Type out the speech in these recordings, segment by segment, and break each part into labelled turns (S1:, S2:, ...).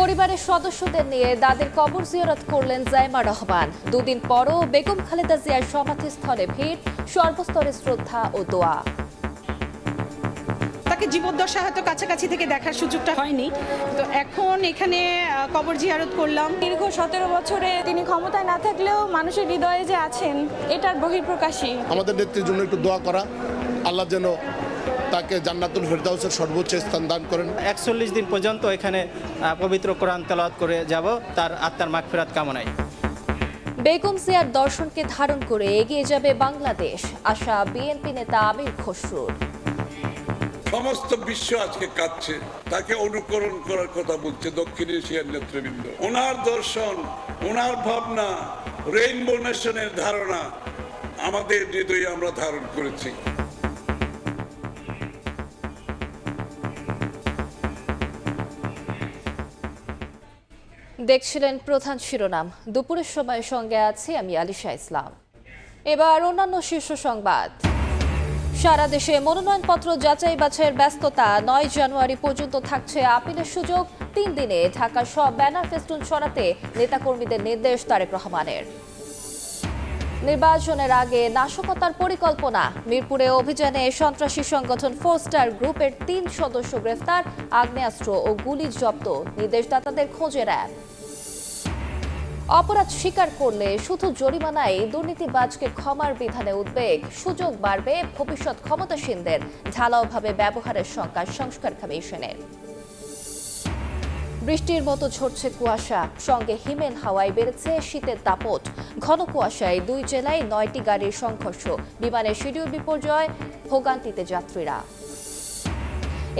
S1: পরিবারের সদস্যদের নিয়ে দাদির কবর জিয়ারত করলেন জাইমা রহমান। দুদিন পরও বেগম খালেদা জিয়ার সমাধিস্থলে ভিড়, সর্বস্তরে শ্রদ্ধা ও দোয়া।
S2: তাকে জীবদ্দশা হয়তো কাছাকাছি থেকে দেখার সুযোগটা হয়নি, তো এখন এখানে কবর জিয়ারত করলাম।
S3: দীর্ঘ 17 বছরে তিনি ক্ষমতায় না থাকলেও মানুষের হৃদয়ে যে আছেন এটার বহিঃপ্রকাশই।
S4: আমাদের নেত্রীর জন্য একটু দোয়া করা, আল্লাহ যেন তাকে জান্নাতুল ফেরদাউসের সর্বোচ্চ স্থান দান করেন।
S5: 41 দিন পর্যন্ত এখানে পবিত্র কোরআন তেলাওয়াত করে যাব তার আত্মার মাগফিরাত কামনায়।
S1: বেগম জিয়ার দর্শনকে ধারণ করে এগিয়ে যাবে বাংলাদেশ, আশা বিএনপি নেতা আমির খসরুর।
S6: সমস্ত বিশ্ব আজকে কাঁদছে, তাকে অনুকরণ করার কথা বলছে দক্ষিণ এশিয়ার নেতৃবৃন্দ। ওনার দর্শন, ওনার ভাবনা, রেইনবো নেশনের ধারণা আমাদের হৃদয়ে আমরা ধারণ করেছি।
S1: দেখছিলেন প্রধান শিরোনাম। দুপুরের সময় সঙ্গে আছি আমি আলিশা ইসলাম। এবার অন্যান্য শীর্ষ সংবাদ। সারা দেশে মনোনয়নপত্র যাচাই বাছাইয়ের ব্যস্ততা। 9 জানুয়ারি পর্যন্ত থাকছে আপিলের সুযোগ। 3 দিনে ঢাকার সব ব্যানার ফেস্টুন সরাতে নেতাকর্মীদের নির্দেশ তারেক রহমানের। নির্বাচনের আগে নাশকতার পরিকল্পনা। মিরপুরে অভিযানে সন্ত্রাসী সংগঠন 4 স্টার গ্রুপের 3 সদস্য গ্রেফতার, আগ্নেয়াস্ত্র ও গুলি জব্দ, নির্দেশদাতাদের খোঁজে র্যাব। অপরাধ স্বীকার করলে শুধু জরিমানায় দুর্নীতিবাজকে ক্ষমার বিধানে উদ্বেগ, সুযোগ বাড়বে ভবিষ্যৎ ক্ষমতাসীনদের ঢালাওভাবে ব্যবহারের শঙ্কা সংস্কার কমিশনের। বৃষ্টির মতো ঝরছে কুয়াশা, সঙ্গে হিমেল হাওয়ায় বেড়েছে শীতের দাপট। ঘন কুয়াশায় 2 জেলায় 9টি গাড়ির সংঘর্ষ, বিমানের শিডিউল বিপর্যয়, ভোগান্তিতে যাত্রীরা।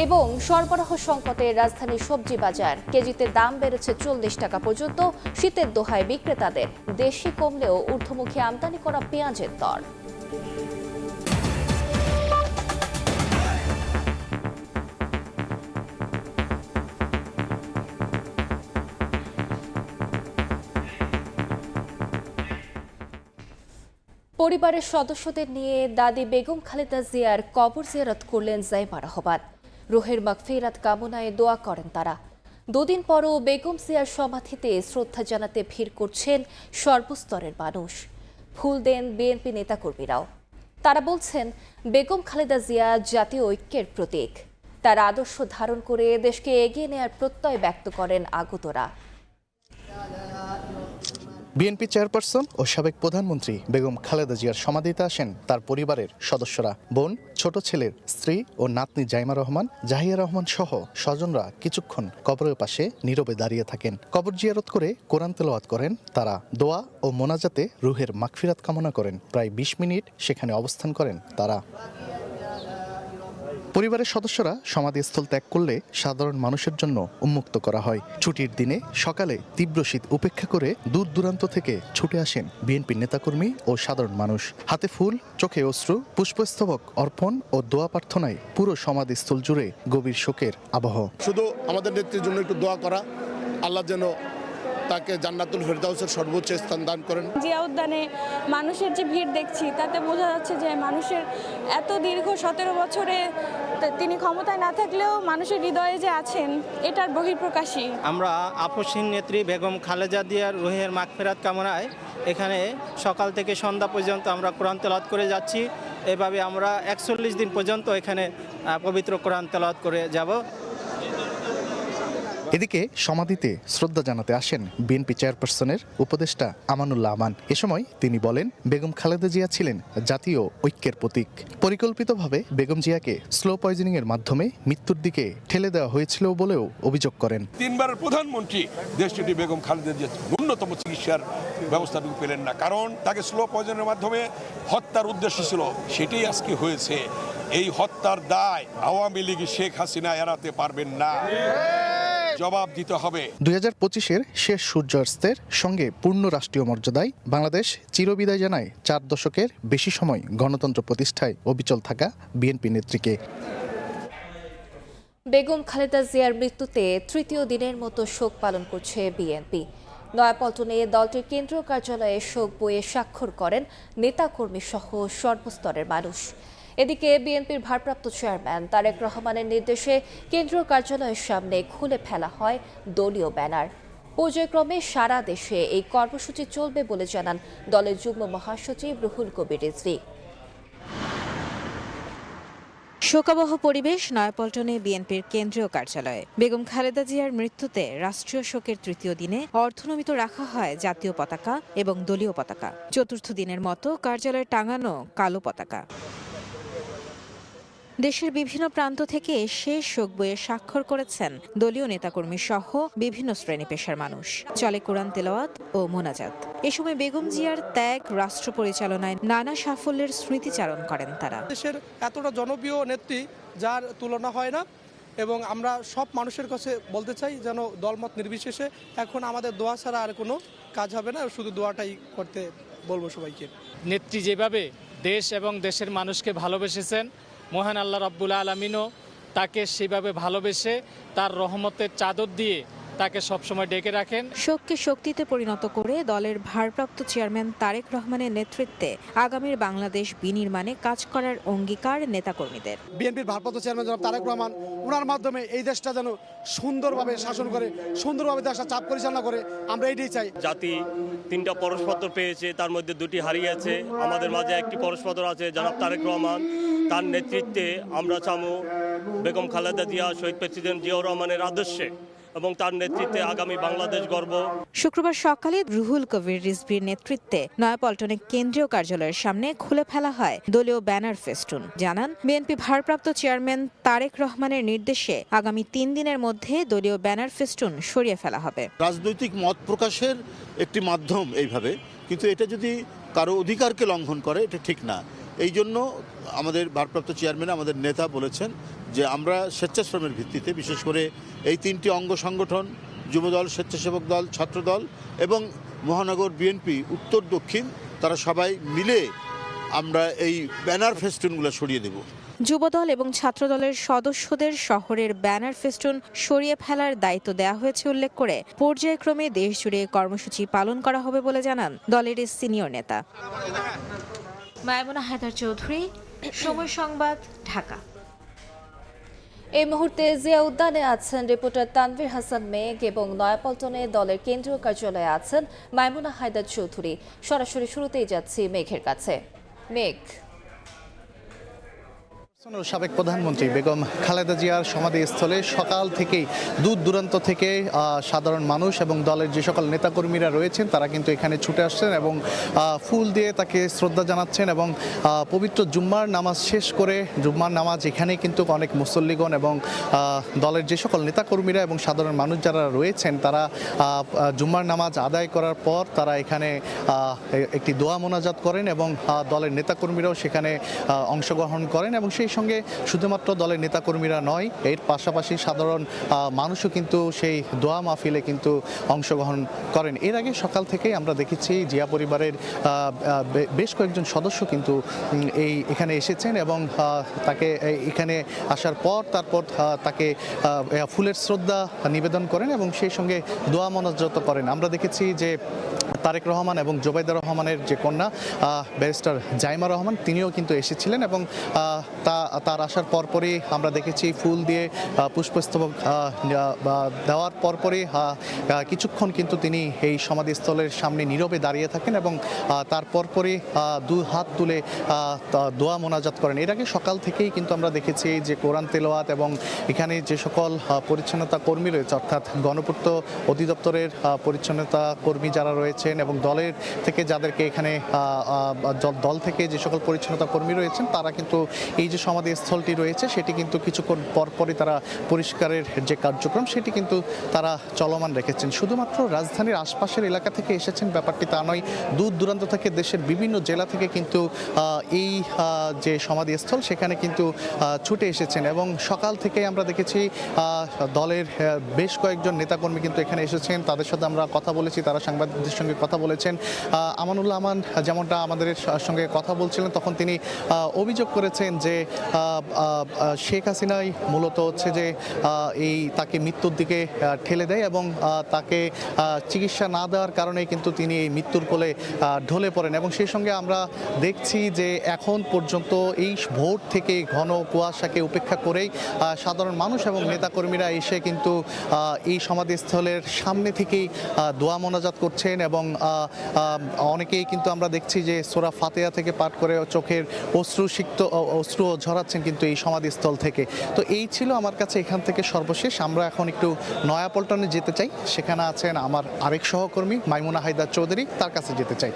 S1: এবং সরবরাহ সংকটে রাজধানীর সবজি বাজার, কেজিতে দাম বেড়েছে 40 টাকা পর্যন্ত। শীতের দোহায় বিক্রেতাদের, দেশি কমলেও ঊর্ধ্বমুখী আমদানি করা পেঁয়াজের দর। পরিবারের সদস্যদের নিয়ে দাদি বেগম খালেদা জিয়ার কবর জিয়ারত করলেন জাইমা রহমান। রুহের মাগফিরাত কামনায় দোয়া করেন তারা। দুদিন পরও বেগম জিয়ার সমাধিতে শ্রদ্ধা জানাতে ভিড় করছেন সর্বস্তরের মানুষ। ফুল দেন বিএনপি নেতাকর্মীরাও। তারা বলছেন, বেগম খালেদা জিয়া জাতীয় ঐক্যের প্রতীক। তার আদর্শ ধারণ করে দেশকে এগিয়ে নেয়ার প্রত্যয় ব্যক্ত করেন আগতরা।
S7: বিএনপি চেয়ারপারসন ও সাবেক প্রধানমন্ত্রী বেগম খালেদা জিয়ার সমাধিতে আসেন তার পরিবারের সদস্যরা। বোন, ছোট ছেলের স্ত্রী ও নাতনি জাইমা রহমান, জাহিয়া রহমান সহ স্বজনরা কিছুক্ষণ কবরের পাশে নীরবে দাঁড়িয়ে থাকেন। কবর জিয়ারত করে কোরআন তেলাওয়াত করেন তারা। দোয়া ও মোনাজাতে রুহের মাগফিরাত কামনা করেন। প্রায় 20 মিনিট সেখানে অবস্থান করেন তারা। পরিবারের সদস্যরা সমাধিস্থল ত্যাগ করলে সাধারণ মানুষের জন্য উন্মুক্ত করা হয়। ছুটির দিনে সকালে তীব্র শীত উপেক্ষা করে দূর দূরান্ত থেকে ছুটে আসেন বিএনপির নেতাকর্মী ও সাধারণ মানুষ। হাতে ফুল, চোখে অশ্রু, পুষ্পস্তবক অর্পণ ও দোয়া প্রার্থনায় পুরো সমাধিস্থল জুড়ে গভীর শোকের আবহ।
S4: শুধু আমাদের নেত্রীর জন্য একটু দোয়া করা, আল্লাহ যেন তাকে জান্নাতুল ফেরদাউসের সর্বোচ্চ স্থান দান করেন।
S3: জিয়া উদ্যানে মানুষের যে ভিড় দেখছি তাতে বোঝা যাচ্ছে যে মানুষের এত দীর্ঘ 17 বছরে তিনি ক্ষমতায় না থাকলেও মানুষের হৃদয়ে যে আছেন এটার বহিঃপ্রকাশই।
S5: আমরা আপসহীন নেত্রী বেগম খালেদা জিয়ার রুহের মাগফিরাত কামনায় এখানে সকাল থেকে সন্ধ্যা পর্যন্ত আমরা কোরআন তেলাওয়াত করে যাচ্ছি। এভাবে আমরা 41 দিন পর্যন্ত এখানে পবিত্র কোরআন তেলাওয়াত করে যাব।
S7: এদিকে সমাধিতে শ্রদ্ধা জানাতে আসেন বিএনপি চেয়ারপারসনের উপদেষ্টা আমানুল্লাহ আমান। এ সময় তিনি বলেন, বেগম খালেদা জিয়া ছিলেন জাতীয় ঐক্যের প্রতীক। পরিকল্পিতভাবে বেগম জিয়াকে স্লো পয়জনিং এর মাধ্যমে মৃত্যুর দিকে ঠেলে দেওয়া হয়েছিল বলেও অভিযোগ করেন।
S8: 3 বারের প্রধানমন্ত্রী দেশটি বেগম খালেদা জিয়া ন্যূনতম চিকিৎসার ব্যবস্থাটুকু পেলেন না, কারণ তাকে স্লো পয়জনের মাধ্যমে হত্যার উদ্দেশ্য ছিল। সেটাই আজকে হয়েছে। এই হত্যার দায় আওয়ামী লীগ শেখ হাসিনা এড়াতে পারবেন না, জবাব দিতে হবে।
S7: 2025-এর শেষ সূর্যাস্তের সঙ্গে পূর্ণ রাষ্ট্রীয় মর্যাদায় বাংলাদেশ চিরবিদায় জানায় 4 দশকের বেশি সময় গণতন্ত্র প্রতিষ্ঠায় অবিচল থাকা বিএনপি নেত্রীকে।
S1: বেগম খালেদা জিয়ার মৃত্যুতে তৃতীয় দিনের মতো শোক পালন করছে বিএনপি। নয়াপল্টনে দলটির কেন্দ্রীয় কার্যালয়ে শোক বইয়ে স্বাক্ষর করেন নেতাকর্মী সহ সর্বস্তরের মানুষ। এদিকে বিএনপির ভারপ্রাপ্ত চেয়ারম্যান তারেক রহমানের নির্দেশে কেন্দ্রীয় কার্যালয়ের সামনে খুলে ফেলা হয় দলীয় ব্যানার। পর্যায়ক্রমে সারা দেশে এই কর্মসূচি চলবে বলে জানান দলের যুগ্ম মহাসচিব রুহুল কবির রিজভী।
S9: শোকাবহ পরিবেশ নয়াপল্টনে বিএনপির কেন্দ্রীয় কার্যালয়ে। বেগম খালেদা জিয়ার মৃত্যুতে রাষ্ট্রীয় শোকের তৃতীয় দিনে অর্ধনমিত রাখা হয় জাতীয় পতাকা এবং দলীয় পতাকা। চতুর্থ দিনের মতো কার্যালয়ে টাঙানো কালো পতাকা। দেশের বিভিন্ন প্রান্ত থেকে শেষ শোক বইয়ে স্বাক্ষর করেছেন দলীয় নেতাকর্মী সহ বিভিন্ন শ্রেণী পেশার মানুষ। চলে কোরআন তেলাওয়াত ও মোনাজাত। এ সময় বেগম জিয়ার ত্যাগ, রাষ্ট্র পরিচালনায় নানা সাফল্যের স্মৃতিচারণ করেন তারা।
S10: দেশের এতটা জনপ্রিয় নেত্রী যার তুলনা হয় না, এবং আমরা সব মানুষের কাছে বলতে চাই যেন দলমত নির্বিশেষে এখন আমাদের দোয়া ছাড়া আর কোনো কাজ হবে না, শুধু দোয়াটাই করতে বলবো সবাইকে।
S11: নেত্রী যেভাবে দেশ এবং দেশের মানুষকে ভালোবেসেছেন, মহান আল্লাহ রাব্বুল আলামিনও তাকে সেভাবে ভালোবেসে তার রহমতের চাদর দিয়ে তাকে সবসময় ডেকে রাখেন।
S9: শোককে শক্তিতে পরিণত করে দলের ভারপ্রাপ্ত চেয়ারম্যান তারেক রহমানের নেতৃত্বে আগামীর বাংলাদেশ বিনির্মাণে কাজ করার অঙ্গীকার নেতাকর্মীদের।
S10: বিএনপির ভারপ্রাপ্ত চেয়ারম্যান জনাব তারেক রহমান, ওনার মাধ্যমে এই দেশটা যেন সুন্দরভাবে শাসন করে, সুন্দরভাবে দেশটা চাপ পরিচালনা করে, আমরা এটাই চাই।
S12: জাতি 3টা পরশপত্র পেয়েছে, তার মধ্যে 2টি হারিয়েছে। আমাদের মাঝে একটি পরশপত্র আছে জনাব তারেক রহমান। তার নেতৃত্বে আমরা চামু বেগম খালেদা জিয়া, শহীদ প্রেসিডেন্ট জিয়াউর রহমানের আদর্শে এবং তার নেতৃত্বে আগামী বাংলাদেশ গর্ব।
S9: শুক্রবার সকালে রুহুল কবির রিজভীর নেতৃত্বে নয়াপল্টনে কেন্দ্রীয় কার্যালয়ের সামনে খুলে ফেলা হয় দলীয় ব্যানার ফেস্টুন। জানান বিএনপি ভারপ্রাপ্ত চেয়ারম্যান তারেক রহমানের নির্দেশে আগামী 3 দিনের মধ্যে দলীয় ব্যানার ফেস্টুন সরিয়ে ফেলা হবে।
S13: রাজনৈতিক মত প্রকাশের একটি মাধ্যম এইভাবে, কিন্তু এটা যদি কারো অধিকারকে লঙ্ঘন করে এটা ঠিক না। এই জন্য আমাদের ভারপ্রাপ্ত চেয়ারম্যান, আমাদের নেতা বলেছেন যে আমরা স্বেচ্ছাশ্রমের ভিত্তিতে, বিশেষ করে এই 3টি অঙ্গ সংগঠন, যুবদল, স্বেচ্ছাসেবক দল, ছাত্রদল এবং মহানগর বিএনপি উত্তর দক্ষিণ, তারা সবাই মিলে আমরা এই ব্যানার ফেস্টুনগুলো সরিয়ে দেব।
S9: যুবদল এবং ছাত্রদলের সদস্যদের শহরের ব্যানার ফেস্টুন সরিয়ে ফেলার দায়িত্ব দেওয়া হয়েছে উল্লেখ করে পর্যায়ক্রমে দেশজুড়ে কর্মসূচি পালন করা হবে বলে জানান দলের সিনিয়র নেতা। মায়মুনা হায়দার চৌধুরী, সময় সংবাদ, ঢাকা।
S1: এই মুহূর্তে জিয়া উদ্যানে আছেন রিপোর্টার তানভীর হাসান মেঘ এবং নয়াপল্টনে দলের কেন্দ্রীয় কার্যালয়ে আছেন মায়মুনা হায়দার চৌধুরী। সরাসরি শুরুতেই যাচ্ছি মেঘের কাছে। মেঘ,
S7: সাবেক প্রধানমন্ত্রী বেগম খালেদা জিয়ার সমাধিস্থলে সকাল থেকেই দূর দূরান্ত থেকে সাধারণ মানুষ এবং দলের যে সকল নেতাকর্মীরা রয়েছেন তারা কিন্তু এখানে ছুটে আসছেন এবং ফুল দিয়ে তাকে শ্রদ্ধা জানাচ্ছেন এবং পবিত্র জুম্মার নামাজ শেষ করে, জুম্মার নামাজ এখানে কিন্তু অনেক মুসল্লিগণ এবং দলের যে সকল নেতাকর্মীরা এবং সাধারণ মানুষ যারা রয়েছেন তারা জুম্মার নামাজ আদায় করার পর তারা এখানে একটি দোয়া মোনাজাত করেন এবং দলের নেতাকর্মীরাও সেখানে অংশগ্রহণ করেন এবং সেই সঙ্গে শুধুমাত্র দলের নেতাকর্মীরা নয়, এর পাশাপাশি সাধারণ মানুষও কিন্তু সেই দোয়া মাহফিলে কিন্তু অংশগ্রহণ করেন। এর আগে সকাল থেকেই আমরা দেখেছি জিয়া পরিবারের বেশ কয়েকজন সদস্য কিন্তু এখানে এসেছেন এবং তাকে এখানে আসার পর তারপর তাকে ফুলের শ্রদ্ধা নিবেদন করেন এবং সেই সঙ্গে দোয়া মোনাজাত করেন। আমরা দেখেছি যে তারেক রহমান এবং জোবাইদা রহমানের যে কন্যা ব্যারিস্টার জাইমা রহমান, তিনিও কিন্তু এসেছিলেন এবং তার আসার পরপরই আমরা দেখেছি ফুল দিয়ে পুষ্পস্তবক দেওয়ার পরপরই কিছুক্ষণ কিন্তু তিনি এই সমাধিস্থলের সামনে নীরবে দাঁড়িয়ে থাকেন এবং তার পরপরই 2 হাত তুলে দোয়া মোনাজাত করেন। এর আগে সকাল থেকেই কিন্তু আমরা দেখেছি যে কোরআন তেলাওয়াত এবং এখানে যে সকল পরিচ্ছন্নতা কর্মী রয়েছে, অর্থাৎ গণপূর্ত অধিদপ্তরের পরিচ্ছন্নতা কর্মী যারা রয়েছেন এবং দলের থেকে যাদেরকে এখানে দল থেকে যে সকল পরিচ্ছন্নতা কর্মী রয়েছেন তারা কিন্তু এই যে সমাধিস্থলটি রয়েছে সেটি কিন্তু কিছুক্ষণ পরপরই তারা পরিষ্কারের যে কার্যক্রম সেটি কিন্তু তারা চলমান রেখেছেন। শুধুমাত্র রাজধানীর আশপাশের এলাকা থেকে এসেছেন ব্যাপারটি তা নয়, দূর দূরান্ত থেকে দেশের বিভিন্ন জেলা থেকে কিন্তু এই যে সমাধিস্থল সেখানে কিন্তু ছুটে এসেছেন এবং সকাল থেকে আমরা দেখেছি দলের বেশ কয়েকজন নেতাকর্মী কিন্তু এখানে এসেছেন, তাদের সাথে আমরা কথা বলেছি, তারা সাংবাদিকদের সঙ্গে কথা বলেছেন। আমানুল্লাহ আমান যেমনটা আমাদের সঙ্গে কথা বলছিলেন, তখন তিনি অভিযোগ করেছেন যে শেখ হাসিনাই মূলত হচ্ছে যে তাকে মৃত্যুর দিকে ঠেলে দেয় এবং তাকে চিকিৎসা না দেওয়ার কারণে কিন্তু তিনি এই মৃত্যুর কোলে ঢলে পড়েন। এবং সেই সঙ্গে আমরা দেখছি যে এখন পর্যন্ত এই ভোর থেকে ঘন কুয়াশাকে উপেক্ষা করেই সাধারণ মানুষ এবং নেতাকর্মীরা এসে কিন্তু এই সমাধিস্থলের সামনে থেকেই দোয়া মোনাজাত করছেন এবং অনেকেই কিন্তু আমরা দেখছি যে সূরা ফাতিহা থেকে পাঠ করে চোখের অশ্রু ঝরাচ্ছেন কিন্তু এই সমাধিস্থল থেকে। তো এই ছিল আমার কাছে এখান থেকে সর্বশেষ। আমরা এখন একটু নয়াপল্টনে যেতে চাই, সেখানে আছেন আমার আরেক সহকর্মী মাইমুনা হায়দার চৌধুরী, তার কাছে যেতে চাই।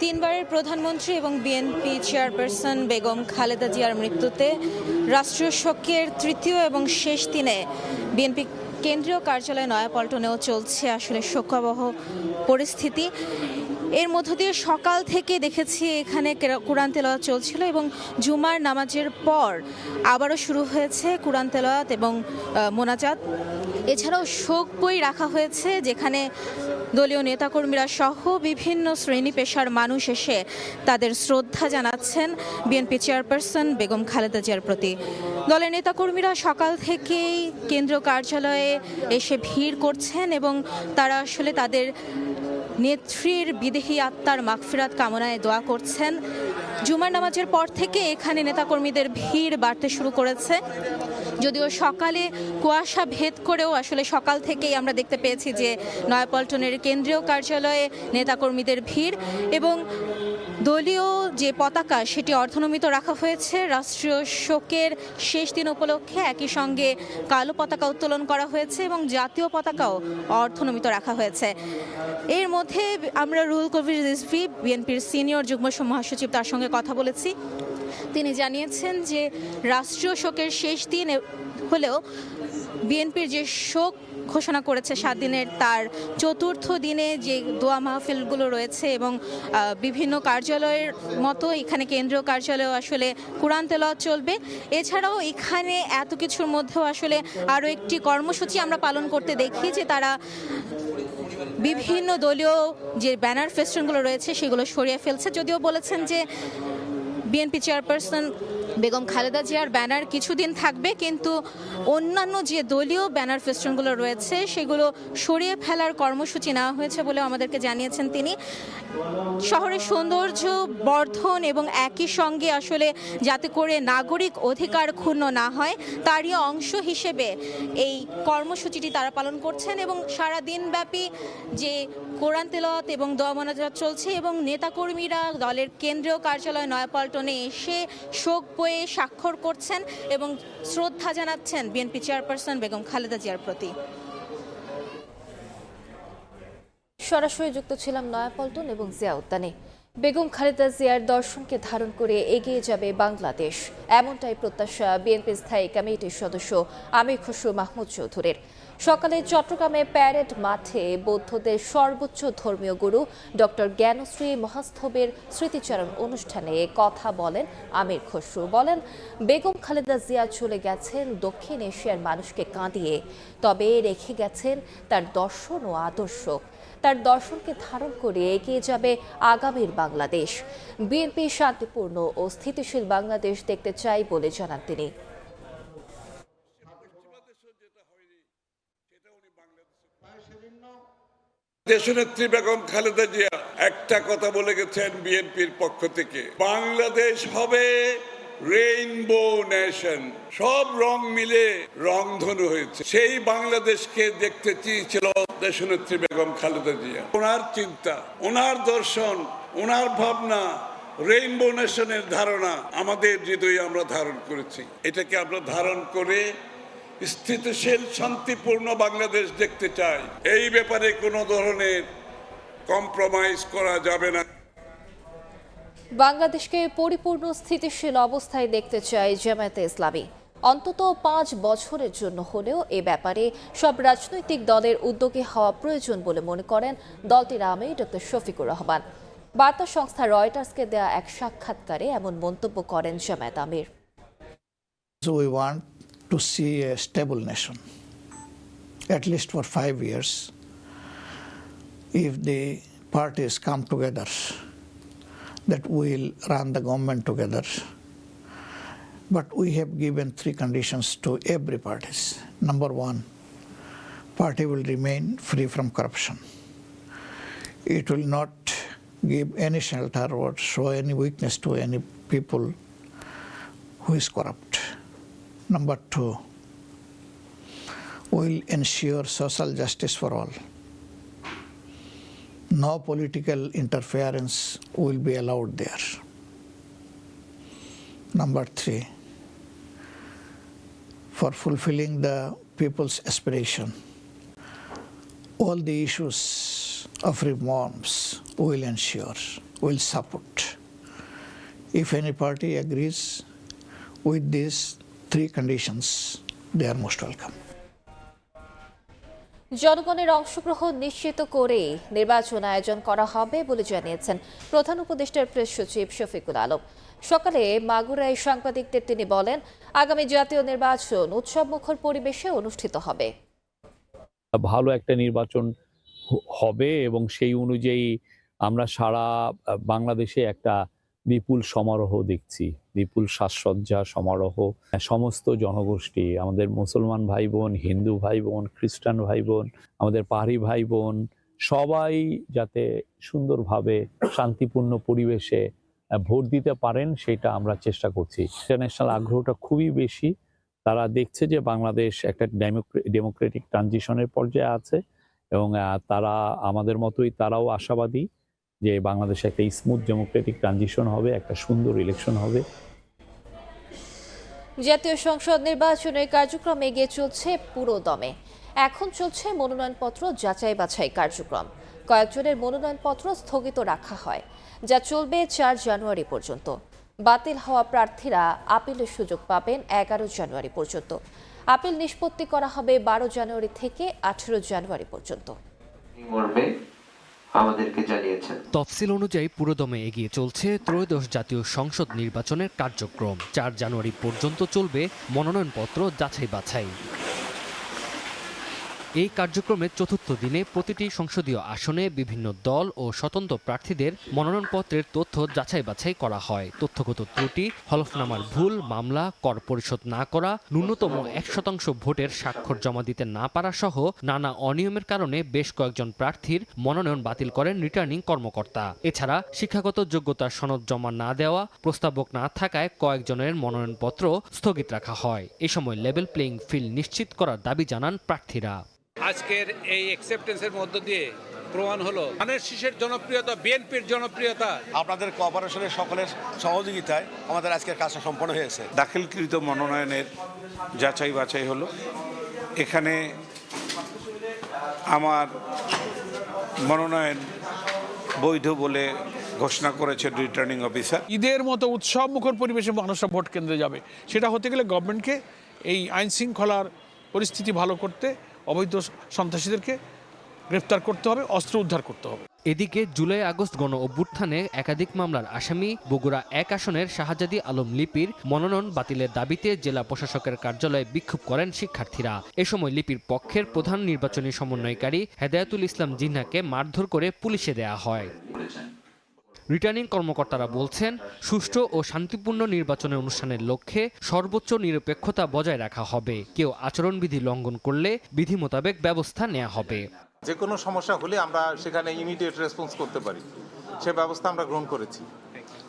S9: তিনবারের প্রধানমন্ত্রী এবং বিএনপি চেয়ারপারসন বেগম খালেদা জিয়ার মৃত্যুতে রাষ্ট্রীয় শোকের তৃতীয় এবং শেষ দিনে বিএনপি কেন্দ্রীয় কার্যালয় নয়াপল্টনেও চলছে আসলে শোকাবহ পরিস্থিতি। এর মধ্য দিয়ে সকাল থেকে দেখেছি এখানে কুরআন তেলাওয়াত চলছিল এবং জুমার নামাজের পর আবারও শুরু হয়েছে কুরআন তেলাওয়াত এবং মোনাজাত। এছাড়াও শোক বই রাখা হয়েছে, যেখানে দলীয় নেতাকর্মীরা সহ বিভিন্ন শ্রেণী পেশার মানুষ এসে তাদের শ্রদ্ধা জানাচ্ছেন বিএনপি চেয়ারপারসন বেগম খালেদা জিয়ার প্রতি। দলের নেতাকর্মীরা সকাল থেকেই কেন্দ্রীয় কার্যালয়ে এসে ভিড় করছেন এবং তারা আসলে তাদের নেত্রীর বিদেহী আত্মার মাগফিরাত কামনায় দোয়া করছেন। জুমার নামাজের পর থেকে এখানে নেতাকর্মীদের ভিড় বাড়তে শুরু করেছে। যদিও সকালে কুয়াশা ভেদ করেও আসলে সকাল থেকেই আমরা দেখতে পেয়েছি যে নয়াপল্টনের কেন্দ্রীয় কার্যালয়ে নেতাকর্মীদের ভিড় এবং দলীয় যে পতাকা সেটি অর্ধনমিত রাখা হয়েছে। রাষ্ট্রীয় শোকের শেষ দিন উপলক্ষে একই সঙ্গে কালো পতাকা উত্তোলন করা হয়েছে এবং জাতীয় পতাকাও অর্ধনমিত রাখা হয়েছে। এর মধ্যে আমরা রুহুল কবির রিজভী, বিএনপির সিনিয়র যুগ্ম মহাসচিব, তার সঙ্গে কথা বলেছি। তিনি জানিয়েছেন যে রাষ্ট্রীয় শোকের শেষ দিন হলেও বিএনপির যে শোক ঘোষণা করেছে 7 দিনের, তার চতুর্থ দিনে যে দোয়া মাহফিলগুলো রয়েছে এবং বিভিন্ন কার্যালয়ের মতো এখানে কেন্দ্রীয় কার্যালয়েও আসলে কুরআন তেলাওয়াত চলবে। এছাড়াও এখানে এত কিছুর মধ্যেও আসলে আরও একটি কর্মসূচি আমরা পালন করতে দেখি যে তারা বিভিন্ন দলীয় যে ব্যানার ফেস্টুনগুলো রয়েছে সেগুলো সরিয়ে ফেলছে। যদিও বলেছেন যে বিএনপি চেয়ারপারসন বেগম খালেদা জিয়ার ব্যানার কিছুদিন থাকবে, কিন্তু অন্যান্য যে দলীয় ব্যানার ফেস্টুনগুলো রয়েছে সেগুলো সরিয়ে ফেলার কর্মসূচি নেওয়া হয়েছে বলেও আমাদেরকে জানিয়েছেন তিনি। শহরের সৌন্দর্য বর্ধন এবং একই সঙ্গে আসলে যাতে করে নাগরিক অধিকার ক্ষুণ্ণ না হয় তারই অংশ হিসেবে এই কর্মসূচিটি তারা পালন করছেন এবং সারা দিনব্যাপী যে কোরআন তেলাওয়াত এবং দোয়া মোনাজাত চলছে এবং নেতাকর্মীরা দলের কেন্দ্রীয় কার্যালয় নয়াপল্টনে এসে শোক বইয়ে স্বাক্ষর করছেন এবং শ্রদ্ধা জানাচ্ছেন বিএনপি চেয়ারপারসন বেগম খালেদা জিয়ার প্রতি।
S1: সরাসরি যুক্ত ছিলাম নয়াপল্টন এবং জিয়া উদ্যানে। বেগম খালেদা জিয়ার দর্শনকে ধারণ করে এগিয়ে যাবে বাংলাদেশ, এমনটাই প্রত্যাশা বিএনপি স্থায়ী কমিটির সদস্য আমির খসরু মাহমুদ চৌধুরীর। সকালে চট্টগ্রামে প্যারেড মাঠে বৌদ্ধদের সর্বোচ্চ ধর্মীয় গুরু ডক্টর জ্ঞানশ্রী মহাস্তবের স্মৃতিচারণ অনুষ্ঠানে কথা বলেন আমির খসরু। বলেন, বেগম খালেদা জিয়া চলে গেছেন দক্ষিণ এশিয়ার মানুষকে কাঁদিয়ে, তবে রেখে গেছেন তার দর্শন ও আদর্শ। তার দর্শনকে ধারণ করে এগিয়ে যাবে আগামীর বাংলাদেশ। বিএনপি শান্তিপূর্ণ ও স্থিতিশীল বাংলাদেশ দেখতে চাই বলে জানান তিনি।
S6: দেশনেত্রী বেগম খালেদা জিয়া একটা কথা বলে গেছেন বিএনপির পক্ষ থেকে, বাংলাদেশ হবে রেইনবো নেশন, সব রং মিলে রংধনু হয়েছে। সেই বাংলাদেশকে দেখতে চেয়েছিল দেশনেত্রী বেগম খালেদা জিয়া। ওনার চিন্তা, ওনার দর্শন, ওনার ভাবনা, রেইনবো নেশনের ধারণা আমাদের হৃদয়ে আমরা ধারণ করেছি। এটাকে আমরা ধারণ করে স্থিতিশীল শান্তিপূর্ণ বাংলাদেশ দেখতে চাই। এই ব্যাপারে কোনো ধরনের কম্প্রোমাইজ করা যাবে না।
S1: বাংলাদেশকে পরিপূর্ণ স্থিতিশীল অবস্থায় দেখতে চাই জামায়াতে ইসলামী। অন্তত 5 বছরের জন্য হলেও এ ব্যাপারে সব রাজনৈতিক দলের উদ্যোগী হওয়া প্রয়োজন বলে মনে করেন দলটির আমির ডক্টর শফিকুর রহমান। বার্তা সংস্থা রয়টার্সকে দেয়া এক সাক্ষাৎকারে এমন মন্তব্য করেন জামায়াত আমির।
S14: We want to see a stable nation. at least for 5 years, if the parties come together, that we'll run the government together. But we have given 3 conditions to every party. Number 1, party will remain free from corruption. It will not give any shelter or show any weakness to any people who is corrupt. Number 2, will ensure social justice for all. No political interference will be allowed there. Number 3, for fulfilling the people's aspiration, all the issues of reforms will ensure, will support. If any party agrees with these 3 conditions, they are most welcome.
S1: জনগণের অংশগ্রহণ নিশ্চিত করে নির্বাচন আয়োজন করা হবে বলে জানিয়েছেন প্রধান উপদেষ্টার প্রেস সচিব শফিকুল আলম। সকালে মাগুরায় সাংবাদিকদের তিনি বলেন, আগামী জাতীয় নির্বাচন উৎসবমুখর পরিবেশে অনুষ্ঠিত হবে।
S15: ভালো একটা নির্বাচন হবে এবং সেই অনুযায়ী আমরা সারা বাংলাদেশে একটা বিপুল সমারোহ দেখছি, বিপুল সাজসজ্জা সমারোহ। সমস্ত জনগোষ্ঠী, আমাদের মুসলমান ভাই বোন, হিন্দু ভাই বোন, খ্রিস্টান ভাই বোন, আমাদের পাহাড়ি ভাই বোন, সবাই যাতে সুন্দরভাবে শান্তিপূর্ণ পরিবেশে ভোট দিতে পারেন সেটা আমরা চেষ্টা করছি। ইন্টারন্যাশনাল আগ্রহটা খুবই বেশি। তারা দেখছে যে বাংলাদেশ একটা ডেমোক্রেটিক ট্রানজিশনের পর্যায়ে আছে এবং তারা আমাদের মতোই তারাও আশাবাদী যে বাংলাদেশে একটা স্মুথ ডেমোক্রেটিক ট্রানজিশন হবে, একটা সুন্দর ইলেকশন হবে।
S1: জাতীয় সংসদ নির্বাচনের কার্যক্রম এগিয়ে চলছে পুরো দমে। এখন চলছে মনোনয়নপত্র যাচাই বাছাই কার্যক্রম। কয়েকজনের মনোনয়নপত্র স্থগিত রাখা হয়, যা চলবে 4 জানুয়ারি পর্যন্ত। বাতিল হওয়া প্রার্থীরা আপিলের সুযোগ পাবেন 11 জানুয়ারি পর্যন্ত। আপিল নিষ্পত্তি করা হবে 12 জানুয়ারি থেকে 18 জানুয়ারি পর্যন্ত।
S16: আমাদেরকে জানিয়েছেন। তফসিল অনুযায়ী পুরোদমে এগিয়ে চলছে ত্রয়োদশ জাতীয় সংসদ নির্বাচনের কার্যক্রম। 4 জানুয়ারি পর্যন্ত চলবে মনোনয়নপত্র যাচাই বাছাই। এই কার্যক্রমের চতুর্থ দিনে প্রতিটি সংসদীয় আসনে বিভিন্ন দল ও স্বতন্ত্র প্রার্থীদের মনোনয়নপত্রের তথ্য যাচাই বাছাই করা হয়। তথ্যগত ত্রুটি, হলফনামার ভুল, মামলা, কর পরিশোধ না করা, ন্যূনতম 1% ভোটের স্বাক্ষর জমা দিতে না পারা সহ নানা অনিয়মের কারণে বেশ কয়েকজন প্রার্থীর মনোনয়ন বাতিল করেন রিটার্নিং কর্মকর্তা। এছাড়া শিক্ষাগত যোগ্যতার সনদ জমা না দেওয়া, প্রস্তাবক না থাকায় কয়েকজনের মনোনয়নপত্র স্থগিত রাখা হয়। এ সময় লেভেল প্লেইং ফিল্ড নিশ্চিত করার দাবি জানান প্রার্থীরা।
S17: আজকের এই অ্যাকসেপ্টেন্সের মধ্য দিয়ে প্রমাণ হলো ধানের শীষের জনপ্রিয়তা, বিএনপির জনপ্রিয়তা।
S18: আপনাদের কোঅপারেশনের সকলের সহযোগিতায় আমাদের আজকের কাজটা সম্পন্ন হয়েছে।
S6: দাখিলকৃত মনোনয়নের যাচাই বাছাই হলো। এখানে আমার মনোনয়ন বৈধ বলে ঘোষণা করেছেন রিটার্নিং অফিসার।
S8: ঈদের মতো উৎসব মুখর পরিবেশে মানুষরা ভোট কেন্দ্রে যাবে, সেটা হতে গেলে গভর্নমেন্টকে এই আইন শৃঙ্খলার পরিস্থিতি ভালো করতে অবৈধ সন্ত্রাসীদেরকে গ্রেফতার করতে হবে, অস্ত্র উদ্ধার করতে হবে।
S16: এদিকে জুলাই আগস্ট গণ অভ্যুত্থানে একাধিক মামলার আসামি বগুড়া 1 আসনের শাহজাদি আলম লিপির মনোনয়ন বাতিলের দাবিতে জেলা প্রশাসকের কার্যালয়ে বিক্ষোভ করেন শিক্ষার্থীরা। এ সময় লিপির পক্ষের প্রধান নির্বাচনী সমন্বয়কারী হেদায়েতুল ইসলাম জিন্নাহকে মারধর করে পুলিশে দেয়া হয়। রিটার্নিং কর্মকর্তারা বলছেন, সুষ্ঠু ও শান্তিপূর্ণ নির্বাচনের অনুষ্ঠানের লক্ষ্যে সর্বোচ্চ নিরপেক্ষতা বজায় রাখা হবে। কেউ আচরণবিধি লঙ্ঘন করলে বিধি মোতাবেক ব্যবস্থা নেওয়া হবে।
S19: যে কোনো সমস্যা হলে আমরা সেখানে ইমিডিয়েট রেসপন্স করতে পারি, সে ব্যবস্থা আমরা গ্রহণ করেছি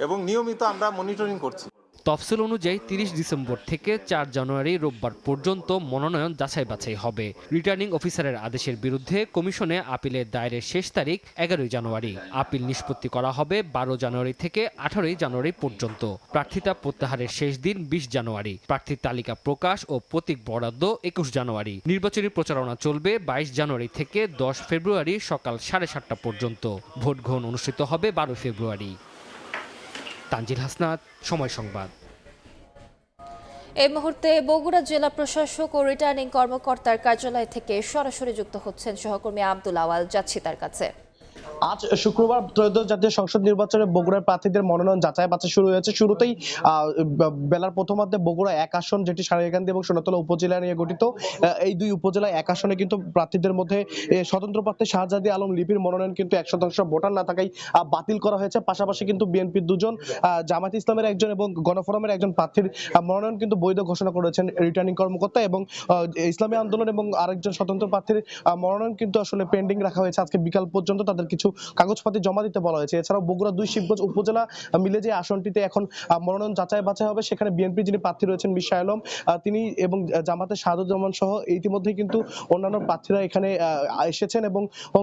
S19: এবং নিয়মিত আমরা মনিটরিং করছি।
S16: তফসিল অনুযায়ী 30 ডিসেম্বর থেকে 4 জানুয়ারি রোববার পর্যন্ত মনোনয়ন যাচাই বাছাই হবে। রিটার্নিং অফিসারের আদেশের বিরুদ্ধে কমিশনে আপিলের দায়েরের শেষ তারিখ 11 জানুয়ারি। আপিল নিষ্পত্তি করা হবে 12 জানুয়ারি থেকে 18 জানুয়ারি পর্যন্ত। প্রার্থিতা প্রত্যাহারের শেষ দিন 20 জানুয়ারি। প্রার্থীর তালিকা প্রকাশ ও প্রতীক বরাদ্দ 21 জানুয়ারি। নির্বাচনী প্রচারণা চলবে 22 জানুয়ারি থেকে 10 ফেব্রুয়ারি সকাল 7:30টা পর্যন্ত। ভোট গ্রহণ অনুষ্ঠিত হবে 12 ফেব্রুয়ারি। তানজিল হাসনাত, সময় সংবাদ।
S1: এই মুহূর্তে বগুড়া জেলা প্রশাসক ও রিটার্নিং কর্মকর্তার কার্যালয় থেকে সরাসরি যুক্ত হচ্ছেন সহকর্মী আব্দুল আওয়াল। যাচ্ছি তার কাছে।
S20: আজ শুক্রবার ত্রয়োদশ জাতীয় সংসদ নির্বাচনে বগুড়ার প্রার্থীদের মনোনয়ন যাচাই বাছাই শুরু হয়েছে। শুরুতেই বেলার প্রথমার্ধে বগুড়া 1 আসন, যেটি সারিয়াকান্দি এবং সোনাতলা উপজেলা নিয়ে গঠিত, এই দুই উপজেলায় 1 আসনে কিন্তু প্রার্থীদের মধ্যে স্বতন্ত্র প্রার্থী শাহজাদি আলম লিপির মনোনয়ন কিন্তু 100% ভোটার না থাকায় বাতিল করা হয়েছে। পাশাপাশি কিন্তু বিএনপির 2 জন, জামায়াত ইসলামের 1 জন এবং গণফোরামের 1 জন প্রার্থীর মনোনয়ন কিন্তু বৈধ ঘোষণা করেছেন রিটার্নিং কর্মকর্তা, এবং ইসলামী আন্দোলন এবং আরেকজন স্বতন্ত্র প্রার্থীর মনোনয়ন কিন্তু আসলে পেন্ডিং রাখা হয়েছে। আজকে বিকাল পর্যন্ত তাদের কিছু কাগজপাতি জমা দিতে বলা হয়েছে। এছাড়াও বগুড়া 2 শিবগঞ্জ উপজেলা মিলে যে আসনটিতে এখন মনোনয়ন যাচাই বাছাই হবে, সেখানে বিএনপি যিনি প্রার্থী রয়েছেন মির শাহ আলম, তিনি এবং জামাতের শাহাদুজ্জামান সহ ইতিমধ্যেই কিন্তু অন্যান্য প্রার্থীরা এখানে এসেছেন এবং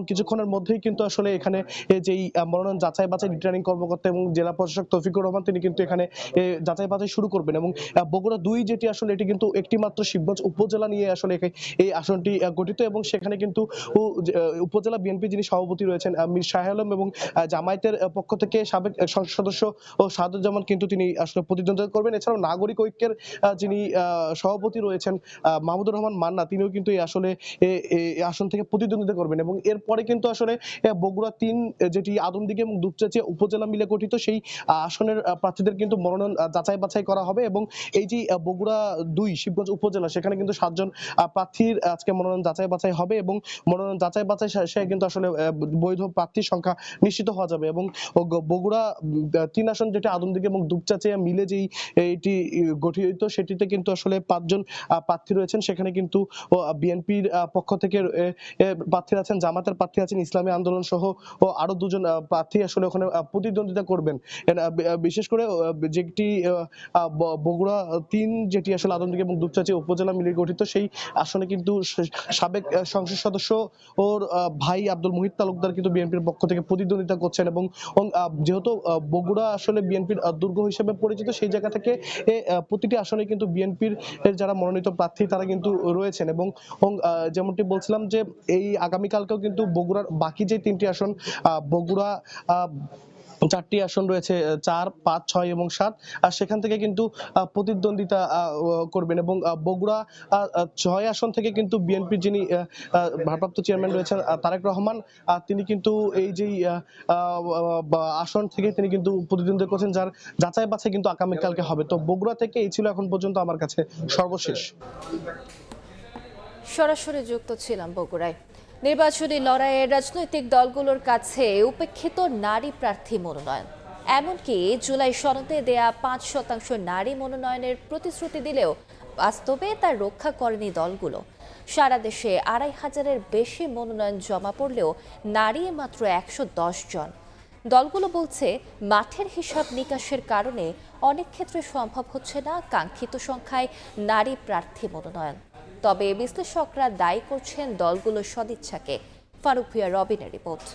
S20: কিছুক্ষণের মধ্যেই কিন্তু আসলে এখানে যেই মনোনয়ন যাচাই বাছাই রিটার্নিং কর্মকর্তা এবং জেলা প্রশাসক তৌফিকুর রহমান, তিনি কিন্তু এখানে যাচাই বাছাই শুরু করবেন। এবং বগুড়া 2 যেটি আসলে এটি কিন্তু একটি মাত্র শিবগঞ্জ উপজেলা নিয়ে আসলে এই আসনটি গঠিত, এবং সেখানে কিন্তু উপজেলা বিএনপি যিনি সভাপতি রয়েছেন মির শাহ আলম এবং জামায়াতের পক্ষ থেকে সাবেক সংসদ সদস্য ও শাহাদুজ্জামান কিন্তু তিনি আসলে প্রতিদ্বন্দ্বিতা করবেন। এছাড়াও নাগরিক ঐক্যের যিনি সভাপতি রয়েছেন মাহমুদুর রহমান মান্না, তিনিও কিন্তু এই আসন থেকে প্রতিদ্বন্দ্বিতা করবেন। এবং এরপরে কিন্তু আসলে বগুড়া 3 যেটি আদমদীঘি এবং দুপচাঁচিয়া উপজেলা মিলে গঠিত, সেই আসনের প্রার্থীদের কিন্তু মনোনয়ন যাচাই বাছাই করা হবে। এবং এই যে বগুড়া 2 শিবগঞ্জ উপজেলা, সেখানে কিন্তু 7 জন প্রার্থীর আজকে মনোনয়ন যাচাই বাছাই হবে, এবং মনোনয়ন যাচাই বাছাই শেষে কিন্তু আসলে বৈধ প্রার্থীর সংখ্যা নিশ্চিত হওয়া যাবে। এবং বগুড়া 3 আসন, যেটা আদমদীঘি এবং দুপচাঁচিয়া মিলে যেই এটি গঠিত, সেটিতে কিন্তু আসলে 5 জন প্রার্থী রয়েছেন। সেখানে কিন্তু বিএনপির পক্ষ থেকে প্রার্থী আছেন, জামাতের প্রার্থী আছেন, ইসলামী আন্দোলন সহ আরো 2 জন প্রার্থী আসলে ওখানে প্রতিদ্বন্দ্বিতা করবেন। বিশেষ করে যেটি বগুড়া 3 যেটি আসলে আদমদীঘি এবং দুপচাঁচিয়া উপজেলা মিলে গঠিত, সেই আসনে কিন্তু সাবেক সংসদ সদস্য ওর ভাই আব্দুল মুহিত তালুকদার কিন্তু বিএনপির পক্ষ থেকে প্রতিদ্বন্দ্বিতা করছেন। এবং যেহেতু বগুড়া আসলে বিএনপির দুর্গ হিসেবে পরিচিত, সেই জায়গা থেকে প্রতিটি আসনে কিন্তু বিএনপির যারা মনোনীত প্রার্থী তারা কিন্তু রয়েছেন। এবং যেমনটি বলছিলাম যে এই আগামীকালকেও কিন্তু বগুড়ার বাকি যে 3টি আসন, বগুড়া 4টি আসন রয়েছে, 4, 5, 6 এবং 7, আর সেখান থেকে কিন্তু প্রতিদ্বন্দ্বিতা করবেন। এবং বগুড়া 6 আসন থেকে কিন্তু বিএনপির যিনি ভারপ্রাপ্ত চেয়ারম্যান রয়েছেন তারেক রহমান, তিনি কিন্তু এই যেই আসন থেকে তিনি কিন্তু প্রতিদ্বন্দ্বিতা করছেন, যার যাচাই বাছাই কিন্তু আগামীকালকে হবে। তো বগুড়া থেকে এই ছিল এখন পর্যন্ত আমার কাছে সর্বশেষ।
S1: সরাসরি যুক্ত ছিলাম বগুড়ায়। নির্বাচনী লড়াইয়ে রাজনৈতিক দলগুলোর কাছে উপেক্ষিত নারী প্রার্থী মনোনয়ন, এমনকি জুলাই সনদে দেয়া 5% নারী মনোনয়নের প্রতিশ্রুতি দিলেও বাস্তবে তা রক্ষা করেনি দলগুলো। সারা দেশে 2,500-এর বেশি মনোনয়ন জমা পড়লেও নারী মাত্র 110 জন। দলগুলো বলছে মাঠের হিসাব নিকাশের কারণে অনেক ক্ষেত্রে সম্ভব হচ্ছে না কাঙ্ক্ষিত সংখ্যায় নারী প্রার্থী মনোনয়ন। তবে বিশ্লেষকরা দায়ী করছেন দলগুলোর সদিচ্ছাকে। ফারুক ভুঁইয়া রবিনের রিপোর্ট।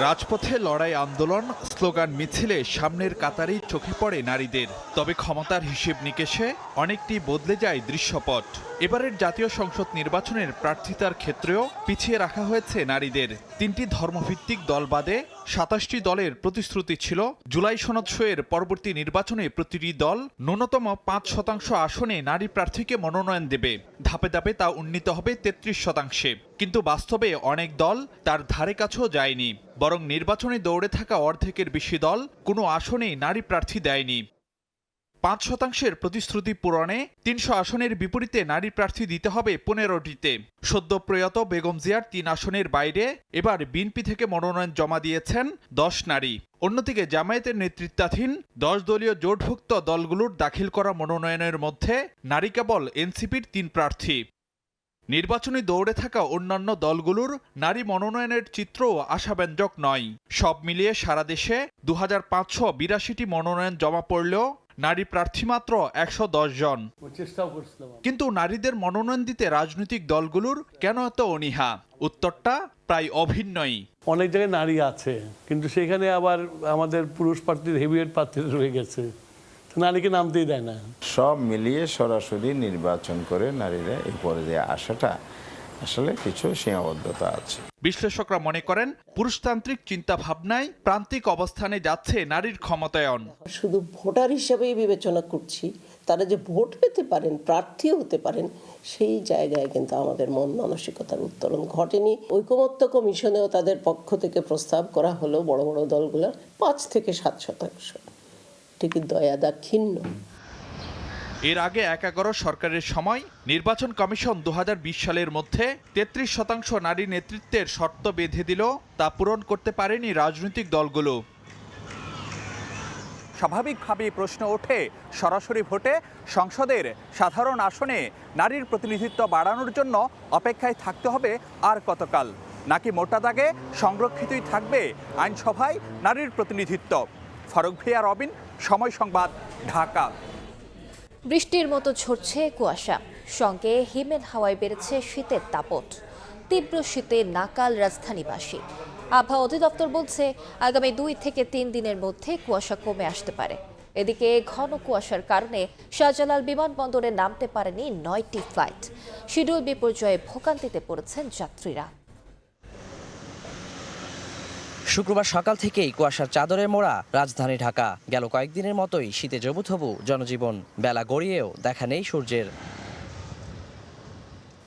S21: রাজপথে লড়াই, আন্দোলন, স্লোগান, মিছিলে সামনের কাতারেই চোখে পড়ে নারীদের। তবে ক্ষমতার হিসেব নিকেশে অনেকটি বদলে যায় দৃশ্যপট। এবারের জাতীয় সংসদ নির্বাচনের প্রার্থিতার ক্ষেত্রেও পিছিয়ে রাখা হয়েছে নারীদের। 3টি ধর্মভিত্তিক দল বাদে 27টি দলের প্রতিশ্রুতি ছিল জুলাই সনদ সইয়ের পরবর্তী নির্বাচনে প্রতিটি দল ন্যূনতম 5% আসনে নারী প্রার্থীকে মনোনয়ন দেবে। ধাপে ধাপে তা উন্নীত হবে 33%। কিন্তু বাস্তবে অনেক দল তার ধারে কাছেও যায়নি, বরং নির্বাচনে দৌড়ে থাকা অর্ধেকের বেশি দল কোনো আসনেই নারী প্রার্থী দেয়নি। 5% প্রতিশ্রুতি পূরণে 300 আসনের বিপরীতে নারী প্রার্থী দিতে হবে 15টিতে। সদ্য প্রয়াত বেগম জিয়ার 3 আসনের বাইরে এবার বিএনপি থেকে মনোনয়ন জমা দিয়েছেন 10 নারী। অন্যদিকে জামায়াতের নেতৃত্বাধীন 10 দলীয় জোটভুক্ত দলগুলোর দাখিল করা মনোনয়নের মধ্যে নারী কেবল এনসিপির 3 প্রার্থী। নির্বাচনী দৌড়ে থাকা অন্যান্য দলগুলোর নারী মনোনয়নের চিত্রও আশাব্যঞ্জক নয়। সব মিলিয়ে সারা দেশে 2582টি মনোনয়ন জমা পড়লেও নারী প্রার্থী মাত্র 110 জন। কিন্তু নারীদের মনোনয়ন দিতে রাজনৈতিক দলগুলোর কেন এত অনীহা? উত্তরটা প্রায় অভিন্নই।
S22: অনেক জায়গায় নারী আছে, কিন্তু সেখানে আবার আমাদের পুরুষ প্রার্থীর হেভিওয়েট প্রার্থী রয়ে গেছে, নারীকে নামতেই দেয় না।
S23: সব মিলিয়ে সরাসরি নির্বাচন করে নারীরা এই পর্যায়ে আসাটা
S2: আসলে কিছু সীমাবদ্ধতা আছে।
S21: বিশ্লেষকরা মনে করেন পুরুষতান্ত্রিক চিন্তা ভাবনায় প্রান্তিক অবস্থানে যাচ্ছে নারীর ক্ষমতায়ন।
S4: শুধু ভোটার হিসেবেই বিবেচনা করছি, তারা যে ভোট পেতে পারেন, প্রার্থীও হতে পারেন, সেই জায়গায় কিন্তু আমাদের মন মানসিকতার উত্তরণ ঘটেনি। ঐকমত্য কমিশনেও তাদের পক্ষ থেকে প্রস্তাব করা হলো বড় বড় দলগুলোর ৫ থেকে ৭%, ঠিকই দয়া দাক্ষিণ্য।
S21: এর আগে ১১ সরকারের সময় নির্বাচন কমিশন ২০২০ সালের মধ্যে ৩৩% নারী নেতৃত্বের শর্ত বেঁধে দিল, তা পূরণ করতে পারেনি রাজনৈতিক দলগুলো।
S23: স্বাভাবিকভাবেই প্রশ্ন ওঠে, সরাসরি ভোটে সংসদের সাধারণ আসনে নারীর প্রতিনিধিত্ব বাড়ানোর জন্য অপেক্ষায় থাকতে হবে আর কতকাল, নাকি মোটা দাগে সংরক্ষিতই থাকবে আইনসভায় নারীর প্রতিনিধিত্ব? ফারুক ভিয়া, রবিন, সময় সংবাদ, ঢাকা।
S1: বৃষ্টির মতো ঝরছে কুয়াশা, সঙ্গে হিমেল হাওয়ায় বেড়েছে শীতের দাপট। তীব্র শীতে নাকাল রাজধানীবাসী। আবহাওয়া অধিদপ্তর বলছে আগামী 2 থেকে 3 দিনের মধ্যে কুয়াশা কমে আসতে পারে। এদিকে ঘন কুয়াশার কারণে শাহজালাল বিমানবন্দরে নামতে পারেনি 9টি ফ্লাইট। শিডিউল বিপর্যয়ে ভোগান্তিতে পড়েছেন যাত্রীরা।
S24: শুক্রবার সকাল থেকেই কুয়াশার চাদরে মোড়া রাজধানী ঢাকা। গেল কয়েকদিনের মতোই শীতে জবুথবু জনজীবন। বেলা গড়িয়েও দেখা নেই সূর্যের।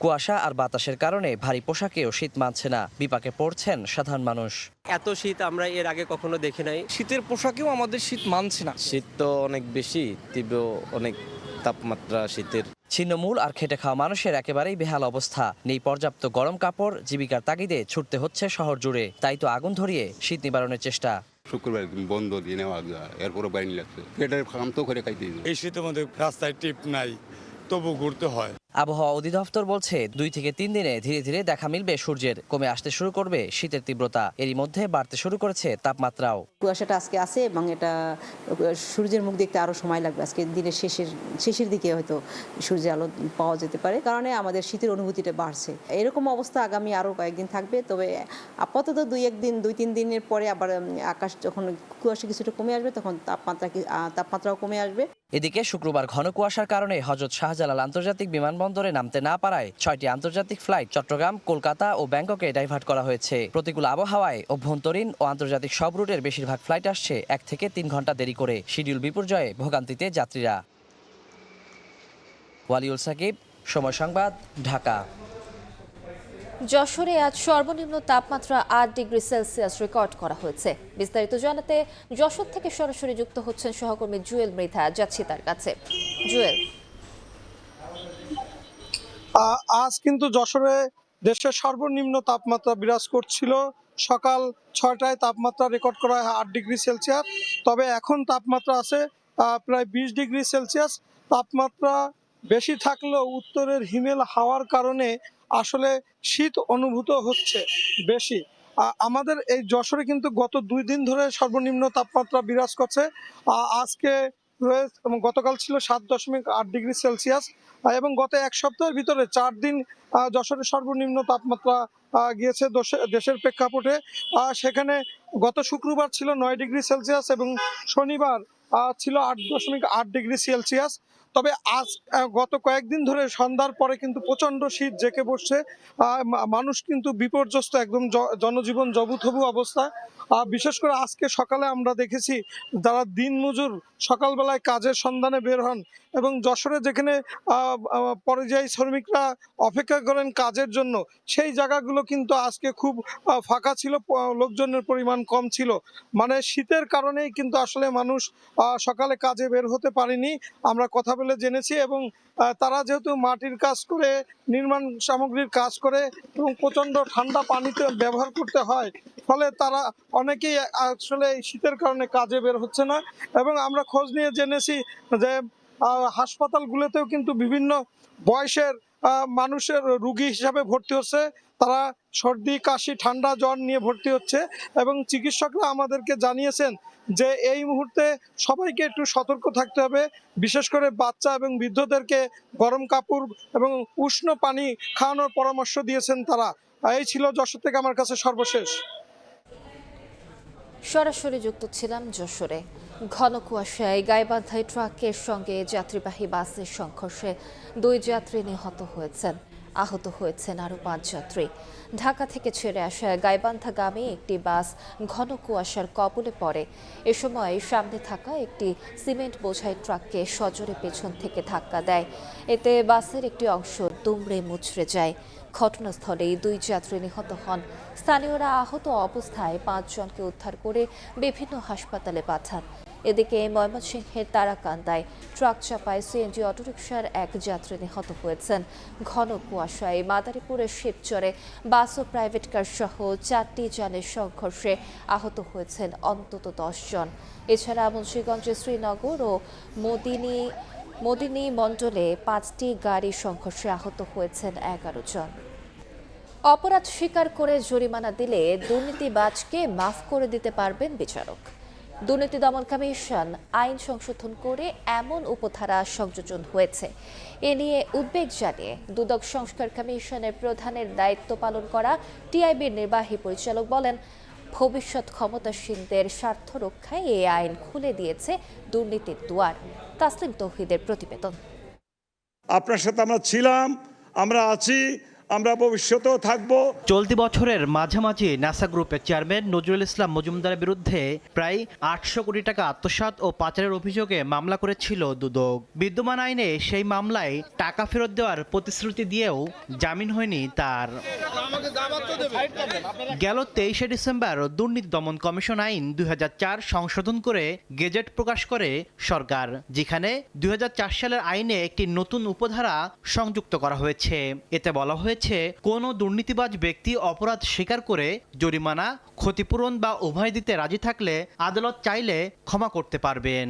S24: কুয়াশা আর বাতাসের কারণে ভারী পোশাকেও শীত মানছে না, বিপাকে পড়ছেন সাধারণ মানুষ।
S25: এত শীত আমরা এর আগে কখনো দেখি নাই।
S26: শীতের পোশাকেও আমাদের শীত মানছে না।
S25: শীত তো অনেক বেশি তীব্র, অনেক তাপমাত্রা শীতের।
S24: ছিন্নমূল আর খেটে খাওয়া মানুষের একেবারেই বেহাল অবস্থা। নেই পর্যাপ্ত গরম কাপড়, জীবিকার তাগিদে ছুটতে হচ্ছে শহর জুড়ে। তাই তো আগুন ধরিয়ে শীত নিবারণের চেষ্টা।
S27: শুক্রবার বন্ধ দিয়ে নেওয়া যায়, এরপরে বাইরে লাগছে পেটের খাম তো করে খাইতে।
S28: এই শীতের মধ্যে রাস্তায় টিপ নাই, তবু ঘুরতে হয়।
S24: আবহাওয়া অধিদপ্তর বলছে 2 থেকে 3 দিনে ধীরে ধীরে দেখা মিলবে সূর্যের। কমে আসতে শুরু করবে শীতের তীব্রতা। এরই মধ্যে বাড়তে শুরু করেছে তাপমাত্রাও।
S29: কুয়াশাটা আজকে আছে এবং এটা সূর্যের মুখ দেখতে আরো সময় লাগবে। আজকে দিনের শেষের দিকে হয়তো সূর্যের আলো পাওয়া যেতে পারে, কারণে আমাদের শীতের অনুভূতিটা বাড়ছে। এরকম অবস্থা আগামী আরো কয়েকদিন থাকবে। তবে আপাতত 2-3 দিনের পরে আবার আকাশ যখন কুয়াশা কিছুটা কমে আসবে, তখন তাপমাত্রাও কমে আসবে।
S24: এদিকে শুক্রবার ঘন কুয়াশার কারণে হযরত শাহজালাল আন্তর্জাতিক বিমানবন্দরে নামতে না পারায় 6টি আন্তর্জাতিক ফ্লাইট চট্টগ্রাম, কলকাতা ও ব্যাংককে ডাইভার্ট করা হয়েছে। প্রতিকূল আবহাওয়ায় অভ্যন্তরীণ ও আন্তর্জাতিক সব রুটের বেশিরভাগ ফ্লাইট আসছে 1 থেকে 3 ঘন্টা দেরি করে। শিডিউল বিপর্যয়ে ভোগান্তিতে যাত্রীরা। ওয়ালিউল সাকিব, সময় সংবাদ, ঢাকা।
S1: যশোরে আজ সর্বনিম্ন তাপমাত্রা 8 ডিগ্রি সেলসিয়াস রেকর্ড করা হয়েছে। বিস্তারিত জানাতে যশোর থেকে সরাসরি যুক্ত হচ্ছেন সহকর্মী জুয়েল মৃধা। যাচ্ছি তার কাছে। জুয়েল,
S10: আজ কিন্তু যশোরে দেশের সর্বনিম্ন তাপমাত্রা বিরাজ করছিল। সকাল 6টায় তাপমাত্রা রেকর্ড করা হয় 8 ডিগ্রি সেলসিয়াস। তবে এখন তাপমাত্রা আছে প্রায় 20 ডিগ্রি সেলসিয়াস। তাপমাত্রা বেশি থাকলেও উত্তরের হিমেল হাওয়ার কারণে আসলে শীত অনুভূত হচ্ছে বেশি। আমাদের এই যশোরে কিন্তু গত 2 দিন ধরে সর্বনিম্ন তাপমাত্রা বিরাজ করছে। আজকে এবং গতকাল ছিল 7.8 ডিগ্রি সেলসিয়াস এবং গত এক সপ্তাহের ভিতরে 4 দিন যশোরের সর্বনিম্ন তাপমাত্রা গিয়েছে দেশের প্রেক্ষাপটে। সেখানে গত শুক্রবার ছিল 9 ডিগ্রি সেলসিয়াস এবং শনিবার ছিল 8.8 ডিগ্রি সেলসিয়াস। তবে আজ গত কয়েকদিন ধরে সন্ধ্যার পরে কিন্তু প্রচণ্ড শীত জেঁকে বসছে। মানুষ কিন্তু বিপর্যস্ত, একদম জনজীবন জবুথবু অবস্থা। বিশেষ করে আজকে সকালে আমরা দেখেছি যারা দিনমজুর সকালবেলায় কাজের সন্ধানে বের হন এবং যশোরে যেখানে পরিযায়ী শ্রমিকরা অপেক্ষা করেন কাজের জন্য, সেই জায়গাগুলো কিন্তু আজকে খুব ফাঁকা ছিল, লোকজনের পরিমাণ কম ছিল। মানে শীতের কারণেই কিন্তু আসলে মানুষ সকালে কাজে বের হতে পারেনি, আমরা কথা বলে জেনেছি। এবং তারা যেহেতু মাটির কাজ করে, নির্মাণ সামগ্রীর কাজ করে এবং প্রচণ্ড ঠান্ডা পানিতে ব্যবহার করতে হয়, ফলে তারা অনেকেই আসলে শীতের কারণে কাজে বের হচ্ছে না। এবং আমরা খোঁজ নিয়ে জেনেছি যে হাসপাতালগুলোতেও কিন্তু বিভিন্ন বয়সের মানুষের রোগী হিসাবে ভর্তি হচ্ছে। তারা সর্দি, কাশি, ঠান্ডা, জ্বর নিয়ে ভর্তি হচ্ছে এবং চিকিৎসকরা আমাদেরকে জানিয়েছেন যে এই মুহূর্তে সবাইকে একটু সতর্ক থাকতে হবে। বিশেষ করে বাচ্চা এবং বৃদ্ধদেরকে গরম কাপড় এবং উষ্ণ পানি খাওয়ানোর পরামর্শ দিয়েছেন তারা। এই ছিল যশোর থেকে আমার কাছে সর্বশেষ।
S1: সরাসরি যুক্ত ছিলাম যশোরে। ঘন কুয়াশায় গাইবান্ধায় ট্রাকের সঙ্গে যাত্রীবাহী বাসের সংঘর্ষে 2 যাত্রী নিহত হয়েছেন। আহত হয়েছেন আরও 5 যাত্রী। ঢাকা থেকে ছেড়ে আসা গাইবান্ধাগামী একটি বাস ঘন কুয়াশার কবলে পড়ে। এ সময় সামনে থাকা একটি সিমেন্ট বোঝাই ট্রাককে সজোরে পেছন থেকে ধাক্কা দেয়। এতে বাসের একটি অংশ দুমড়ে মুচড়ে যায়। ঘটনাস্থলেই 2 যাত্রী নিহত হন। স্থানীয়রা আহত অবস্থায় 5 জনকে উদ্ধার করে বিভিন্ন হাসপাতালে পাঠান। এদিকে ময়মনসিংহের তারাকান্দায় ট্রাক চাপায় সিএনজি অটোরিকশার 1 যাত্রী নিহত হয়েছেন। ঘন কুয়াশায় মাদারীপুরের শিবচরে বাস ও প্রাইভেট কার সহ 4টি যানের সংঘর্ষে আহত হয়েছেন অন্তত 10 জন। এছাড়া মুন্সিগঞ্জের শ্রীনগর ও মদিনী মণ্ডলে 5টি গাড়ির সংঘর্ষে আহত হয়েছেন 11 জন। অপরাধ স্বীকার করে জরিমানা দিলে দুর্নীতিবাজকে মাফ করে দিতে পারবেন বিচারক। দুর্নীতি দমন কমিশন আইন সংশোধন করে এমন উপধারা সংযোজন হয়েছে। এ নিয়ে উদ্বেগ জানিয়ে দুদক সংস্কার কমিশনের প্রধানের দায়িত্ব পালন করা টিআইবির নির্বাহী পরিচালক বলেন, ভবিষ্যৎ ক্ষমতাসীনদের স্বার্থ রক্ষায় এই আইন খুলে দিয়েছে দুর্নীতির দুয়ার। তাসলিম তৌহিদের প্রতিবেদন।
S3: আপনার সাথে আমরা ছিলাম, আমরা আছি, আমরা ভবিষ্যতেও থাকবো।
S5: চলতি বছরের মাঝামাঝি নাসা গ্রুপের চেয়ারম্যান নজরুল ইসলাম মজুমদারের বিরুদ্ধে প্রায় 800 কোটি টাকা আত্মসাৎ ও পাচারের অভিযোগে মামলা করেছিল দুদক। বিদ্যমান আইনে সেই মামলায় টাকা ফেরত দেওয়ার প্রতিশ্রুতি দিয়েও জামিন হয়নি তার। গেল 23শে ডিসেম্বর দুর্নীতি দমন কমিশন আইন 2004 সংশোধন করে গেজেট প্রকাশ করে সরকার, যেখানে 2004 সালের আইনে একটি নতুন উপধারা সংযুক্ত করা হয়েছে। এতে বলা হয়েছে, কোনো দুর্নীতিবাজ ব্যক্তি অপরাধ স্বীকার করে জরিমানা, ক্ষতিপূরণ বা উভয় দিতে রাজি থাকলে আদালত চাইলে ক্ষমা করতে পারবেন।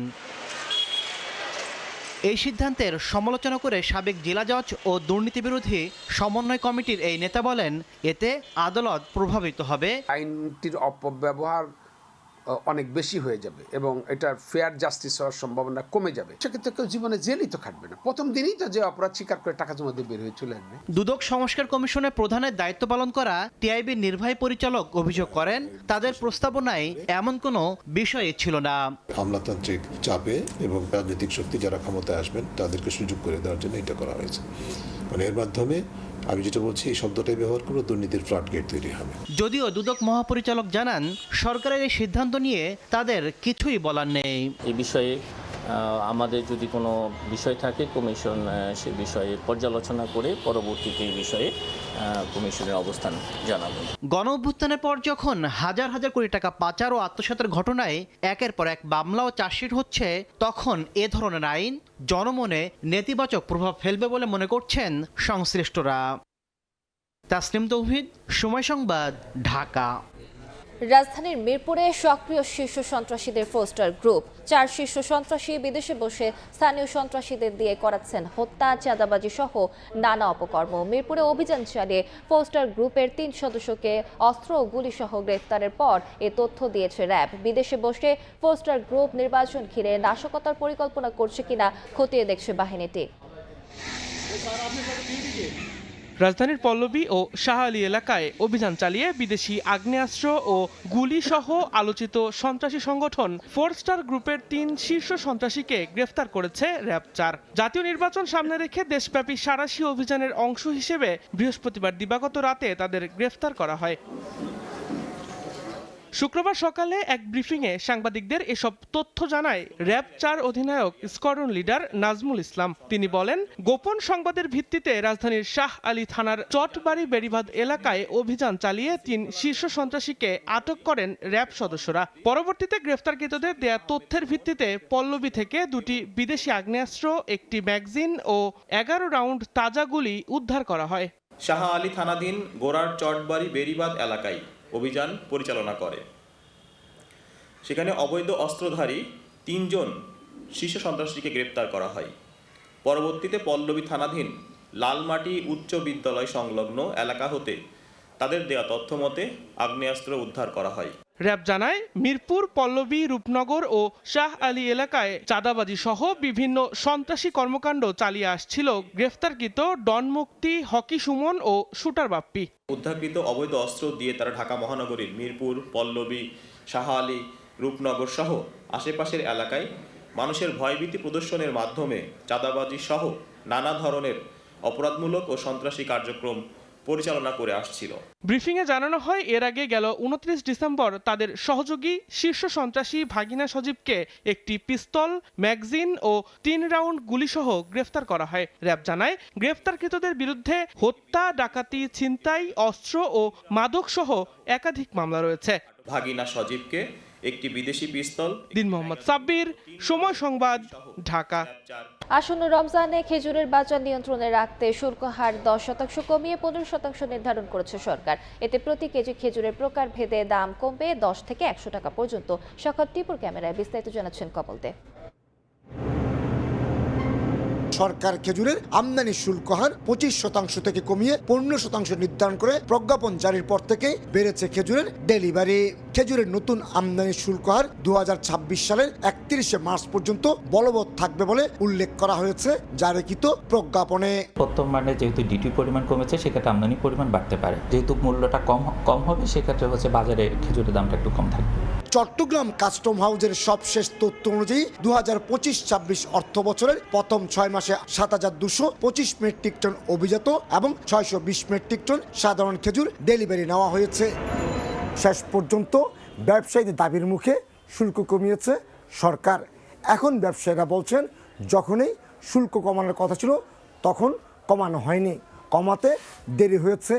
S5: এই সিদ্ধান্তের সমালোচনা করে সাবেক জেলা জজ ও দুর্নীতি বিরোধী সমন্বয় কমিটির এই নেতা বলেন, এতে আদালত প্রভাবিত হবে।
S7: আইনটির অপব্যবহার অনেক বেশি হয়ে যাবে এবং এটার ফেয়ার জাস্টিস হওয়ার সম্ভাবনা কমে যাবে। সেক্ষেত্রে কেউ জীবনে জেলই তো খাটবে না, প্রথম দিনই তো যে অপরাধ স্বীকার করে টাকা জমা দিয়ে বের হয়ে চলে আসবে।
S5: দুদক সংস্কার কমিশনের প্রধানের দায়িত্ব পালন করা টিআইবির নির্বাহী পরিচালক অভিযোগ করেন, তাদের প্রস্তাবনায় এমন কোনো বিষয় ছিল না।
S9: আমলাতান্ত্রিক চাপে এবং রাজনৈতিক শক্তি যারা ক্ষমতায় আসবেন তাদেরকে সুযোগ করে দেওয়ার জন্য এটা করা হয়েছে। মানে এর মাধ্যমে আমি যেটা বলছি, এই শব্দটাই ব্যবহার করে দুর্নীতির ফ্লাডগেট তৈরি হবে।
S5: যদিও দুদক মহাপরিচালক জানান, সরকারের এই সিদ্ধান্ত নিয়ে তাদের কিছুই বলার নেই।
S11: এই বিষয়ে আমাদের যদি কোনো বিষয় থাকে, কমিশন সে বিষয়ে পর্যালোচনা করে পরবর্তীতে এই বিষয়ে কমিশনের অবস্থান জানাবে।
S5: গণ অভ্যুত্থানের পর যখন হাজার হাজার কোটি টাকা পাচার ও আত্মসাতের ঘটনায় একের পর এক মামলা ও চার্জশিট হচ্ছে, তখন এ ধরনের আইন জনমনে নেতিবাচক প্রভাব ফেলবে বলে মনে করছেন সংশ্লিষ্টরা। তাসলিম তৌহিদ, সময় সংবাদ, ঢাকা।
S1: রাজধানীর মিরপুরে সক্রিয় শীর্ষ সন্ত্রাসীদের ফোস্টার গ্রুপ। 4 শীর্ষ সন্ত্রাসী বিদেশে বসে স্থানীয় সন্ত্রাসীদের দিয়ে করাচ্ছেন হত্যা, চাঁদাবাজি সহ নানা অপকর্ম। মিরপুরে অভিযান চালিয়ে ফোস্টার গ্রুপের 3 সদস্যকে অস্ত্র ও গুলি সহ গ্রেফতারের পর এ তথ্য দিয়েছে র্যাব। বিদেশে বসে ফোস্টার গ্রুপ নির্বাচন ঘিরে নাশকতার পরিকল্পনা করছে কিনা খতিয়ে দেখছে বাহিনীটি।
S12: রাজধানীর পল্লবী ও শাহ আলী এলাকায় অভিযান চালিয়ে বিদেশি আগ্নেয়াস্ত্র ও গুলি সহ আলোচিত সন্ত্রাসী সংগঠন 4 স্টার গ্রুপের 3 শীর্ষ সন্ত্রাসীকে গ্রেফতার করেছে র্যাব 4। জাতীয় নির্বাচন সামনে রেখে দেশব্যাপী সাঁড়াশি অভিযানের অংশ হিসেবে বৃহস্পতিবার দিবাগত রাতে তাদের গ্রেফতার করা হয়। শুক্রবার সকালে এক ব্রিফিংয়ে সাংবাদিকদের এসব তথ্য জানায় র্যাব 4 অধিনায়ক স্কোয়াড্রন লিডার নাজমুল ইসলাম। তিনি বলেন, গোপন সংবাদের ভিত্তিতে রাজধানীর শাহ আলী থানার চটবাড়ি বেড়িবাঁধ এলাকায় অভিযান চালিয়ে 3 শীর্ষ সন্ত্রাসীকে আটক করেন র্যাব সদস্যরা। পরবর্তীতে গ্রেফতারকৃতদের দেয়া তথ্যের ভিত্তিতে পল্লবী থেকে 2টি বিদেশি আগ্নেয়াস্ত্র, 1টি ম্যাগাজিন ও 11 রাউন্ড তাজা গুলি উদ্ধার করা হয়।
S13: শাহ আলী থানাধীন গোড়ার চটবাড়ি বেড়িবাঁধ এলাকায় অভিযান পরিচালনা করে। সেখানে অবৈধ অস্ত্রধারী 3 জন শীর্ষ সন্ত্রাসীকে গ্রেপ্তার করা হয়। পরবর্তীতে পল্লবী থানাধীন লালমাটি উচ্চ বিদ্যালয় সংলগ্ন এলাকা হতে তাদের দেয়া তথ্য মতে আগ্নেয়াস্ত্র উদ্ধার করা হয়।
S12: র্যাব জানায়, মিরপুর, পল্লবী, রূপনগর ও শাহ আলী এলাকায় চাঁদাবাজি সহ বিভিন্ন সন্ত্রাসী কর্মকাণ্ড চালিয়ে আসছিল গ্রেফতারকৃত ডন মুক্তি, হকি সুমন ও শুটার বাপ্পি।
S13: উদ্ধারকৃত অবৈধ অস্ত্র দিয়ে তারা ঢাকা মহানগরীর মিরপুর, পল্লবী, শাহ আলী, রূপনগর সহ আশেপাশের এলাকায় মানুষের ভয়ভীতি প্রদর্শনের মাধ্যমে চাঁদাবাজি সহ নানা ধরনের অপরাধমূলক ও সন্ত্রাসী কার্যক্রম পরিচালনা করে আসছিল।
S12: ব্রিফিংয়ে জানানো হয় এর আগে গেল 29 ডিসেম্বর তাদের সহযোগী শীর্ষ সন্ত্রাসী ভাগিনা সজীবকে একটি পিস্তল, ম্যাগজিন ও 3 রাউন্ড গুলিসহ গ্রেফতার করা হয়। র্যাব জানায় গ্রেফতারকৃতদের বিরুদ্ধে হত্যা, ডাকাতি, ছিনতাই, অস্ত্র ও মাদকসহ একাধিক মামলা রয়েছে।
S13: ভাগিনা সজীবকে একটি বিদেশি পিস্তল।
S12: দিন মোহাম্মদ সাব্বির, সময় সংবাদ, ঢাকা।
S1: আসন্ন রমজানে খেজুরের বাজার নিয়ন্ত্রণে রাখতে শুল্ক হার 10% কমিয়ে 15% নির্ধারণ করেছে সরকার। এতে প্রতি কেজি খেজুরের প্রকার ভেদে দাম কমবে 10 থেকে 100 টাকা পর্যন্ত। সকাল টিপুর ক্যামেরায় বিস্তারিত জানাচ্ছেন কমল দে।
S6: সরকার খেজুরের আমদানি শুল্ক হার 25% থেকে কমিয়ে 15% নির্ধারণ করে প্রজ্ঞাপন জারির পর থেকে বেড়েছে খেজুরের ডেলিভারি। খেজুরের নতুন আমদানি শুল্ক হার 2026 সালের 31 মার্চ পর্যন্ত বলবৎ থাকবে বলে উল্লেখ করা হয়েছে জারিকৃত প্রজ্ঞাপনে।
S8: বর্তমানে যেহেতু ডিউটি পরিমাণ কমেছে, সেক্ষেত্রে আমদানি পরিমাণ বাড়তে পারে। যেহেতু মূল্যটা কম হবে, সেক্ষেত্রে বাজারে খেজুরের দামটা একটু কম থাকবে।
S6: চট্টগ্রাম কাস্টম হাউজের সবশেষ তথ্য অনুযায়ী 2025-26 অর্থ বছরের প্রথম 6 মাসে 7225 মেট্রিক টন অভিজাত এবং 620 মেট্রিক টন সাধারণ খেজুর ডেলিভারি নেওয়া হয়েছে। শেষ পর্যন্ত ব্যবসায়ীদের দাবির মুখে শুল্ক কমিয়েছে সরকার। এখন ব্যবসায়ীরা বলছেন, যখনই শুল্ক কমানোর কথা ছিল তখন কমানো হয়নি, কমাতে দেরি হয়েছে।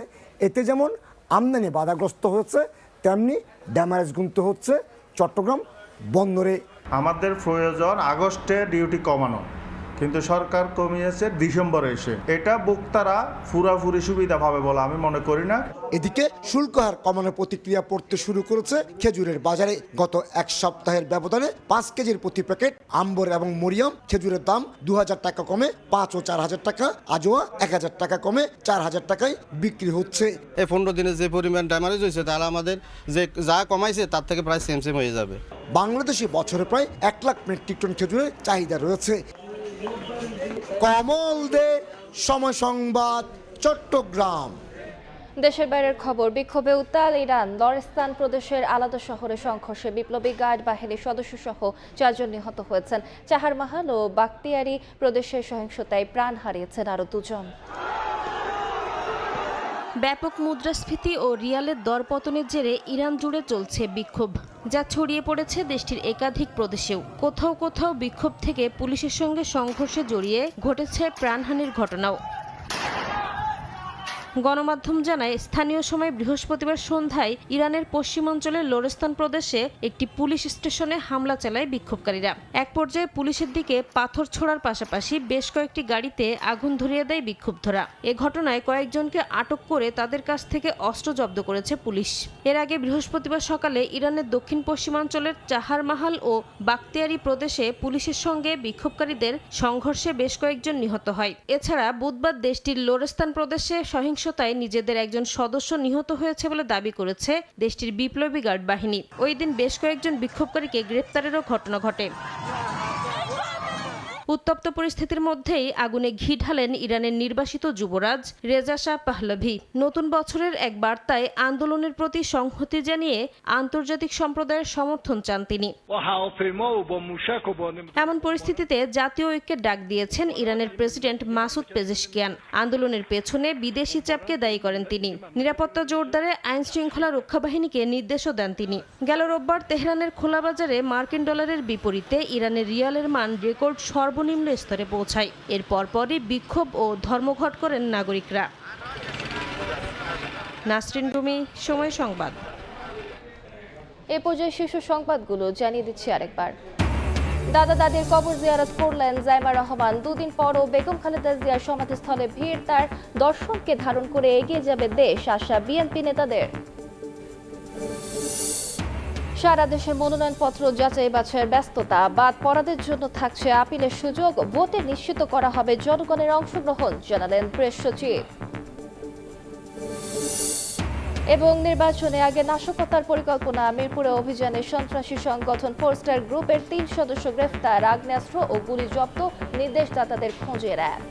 S6: এতে যেমন আমদানি বাধাগ্রস্ত হয়েছে, তেমনি ড্যামারেজ গুনতে হচ্ছে চট্টগ্রাম বন্দরে।
S14: আমাদের প্রয়োজন আগস্টে ডিউটি কমানো, কিন্তু সরকার কমিয়েছে ডিসেম্বরে এসে। এটা ভোক্তারা পুরাপুরি সুবিধা পাবে বলে আমি মনে করি না।
S6: এদিকে শুল্ক হার কমানোর প্রতিক্রিয়া পড়তে শুরু করেছে খেজুরের বাজারে। গত এক সপ্তাহের ব্যবধানে 5 কেজির প্রতি প্যাকেট আম্বর এবং মরিয়াম খেজুরের দাম 2000 টাকা কমে 5 ও 4000 টাকা, আজোয়া 1000 টাকা কমে 4000 টাকায় বিক্রি হচ্ছে।
S15: এই 15 দিনে যে পরিমাণ ড্যামেজ হয়েছে, তাহলে আমাদের যে যা কমাইছে তার থেকে প্রায় সেম হয়ে যাবে।
S6: বাংলাদেশে বছরে প্রায় 1 লাখ মেট্রিক টন খেজুরের চাহিদা রয়েছে। কমল দে, সময় সংবাদ, চট্টগ্রাম।
S1: দেশের বাইরের খবর। বিক্ষোভে উত্তাল ইরান। লরেস্তান প্রদেশের আলাদা শহরে সংঘর্ষে বিপ্লবী গার্ড বাহিনীর সদস্য সহ 4 জন নিহত হয়েছেন। চাহারমাহাল ও বাখতিয়ারি প্রদেশের সহিংসতায় প্রাণ হারিয়েছেন আরও 2 জন।
S16: ব্যাপক মুদ্রাস্ফীতি ও রিয়ালের দরপতনের জেরে ইরান জুড়ে চলছে বিক্ষোভ, যা ছড়িয়ে পড়েছে দেশটির একাধিক প্রদেশেও। কোথাও কোথাও বিক্ষোভ থেকে পুলিশের সঙ্গে সংঘর্ষে জড়িয়ে ঘটেছে প্রাণহানির ঘটনাও। গণমাধ্যম জানায়, স্থানীয় সময় বৃহস্পতিবার সন্ধ্যায় ইরানের পশ্চিমাঞ্চলের লোরেস্তান প্রদেশে একটি পুলিশ স্টেশনে হামলা চালায় বিক্ষোভকারীরা। এক পর্যায়ে পুলিশের দিকে পাথর ছোড়ার পাশাপাশি বেশ কয়েকটি গাড়িতে আগুন ধরিয়ে দেয় বিক্ষুব্ধরা। এ ঘটনায় কয়েকজনকে আটক করে তাদের কাছ থেকে অস্ত্র জব্দ করেছে পুলিশ। এর আগে বৃহস্পতিবার সকালে ইরানের দক্ষিণ পশ্চিমাঞ্চলের চাহারমাহাল ও বাখতিয়ারি প্রদেশে পুলিশের সঙ্গে বিক্ষোভকারীদের সংঘর্ষে বেশ কয়েকজন নিহত হয়। এছাড়া বুধবার দেশটির লোরেস্তান প্রদেশে সহিংসতায় নিজেদের একজন সদস্য নিহত হয়েছে বলে দাবি করেছে দেশটির বিপ্লবী গার্ড বাহিনী। ওই দিন বেশ কয়েকজন বিক্ষোভকারীকে গ্রেপ্তারেরও ঘটনা ঘটে। উত্তপ্ত পরিস্থিতির মধ্যেই আগুনে ঘি ঢালেন ইরানের নির্বাসিত যুবরাজ রেজা শাহ পাহলভি। নতুন বছরের এক বার্তায় আন্দোলনের প্রতি সংহতি জানিয়ে আন্তর্জাতিক সম্প্রদায়ের সমর্থন চান তিনি। এমন পরিস্থিতিতে জাতীয় ঐক্যের ডাক দিয়েছেন ইরানের প্রেসিডেন্ট মাসুদ পেজেশকিয়ান। আন্দোলনের পেছনে বিদেশি চাপকে দায়ী করেন তিনি। নিরাপত্তা জোরদারে আইন শৃঙ্খলা রক্ষা বাহিনীকে নির্দেশও দেন তিনি। গেল রোববার তেহরানের খোলা বাজারে মার্কিন ডলারের বিপরীতে ইরানের রিয়ালের মান রেকর্ড সর্বনিম্ন স্তরে পৌঁছায়। এর পরপরই বিক্ষোভ ও ধর্মঘট করেন নাগরিকরা। নাসরিন রুমি, সময় সংবাদ।
S1: এ পর্যায়ে শীর্ষ সংবাদগুলো জানিয়ে দিচ্ছি আরেকবার। দাদা দাদির কবর জিয়ারত করলেন জাইমা রহমান। 2 দিন পরও বেগম খালেদা জিয়ার সমাধিস্থলে ভিড়। তার দর্শনকে ধারণ করে এগিয়ে যাবে দেশ, আশা বিএনপি নেতাদের। সারা দেশে মনোনয়নপত্র যাচাই বাছাইয়ের ব্যস্ততা। বাদ পড়াদের জন্য থাকছে আপিলের সুযোগ। ভোটে নিশ্চিত করা হবে জনগণের অংশগ্রহণ, জানালেন প্রেস সচিব। এবং নির্বাচনে আগে নাশকতার পরিকল্পনা। মিরপুরে অভিযানে সন্ত্রাসী সংগঠন 4 স্টার গ্রুপের 3 সদস্য গ্রেফতার। আগ্নেয়াস্ত্র ও গুলি জব্দ, নির্দেশদাতাদের খোঁজে র্যাব।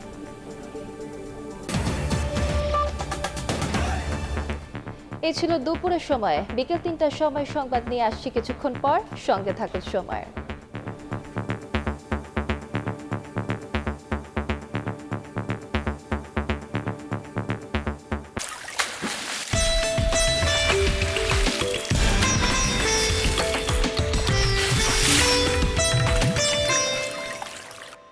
S1: এই ছিল দুপুরের সময়। বিকেল 3টার সময় সংবাদ নিয়ে আসছি কিছুক্ষণ পর। সঙ্গে থাকুন সময়।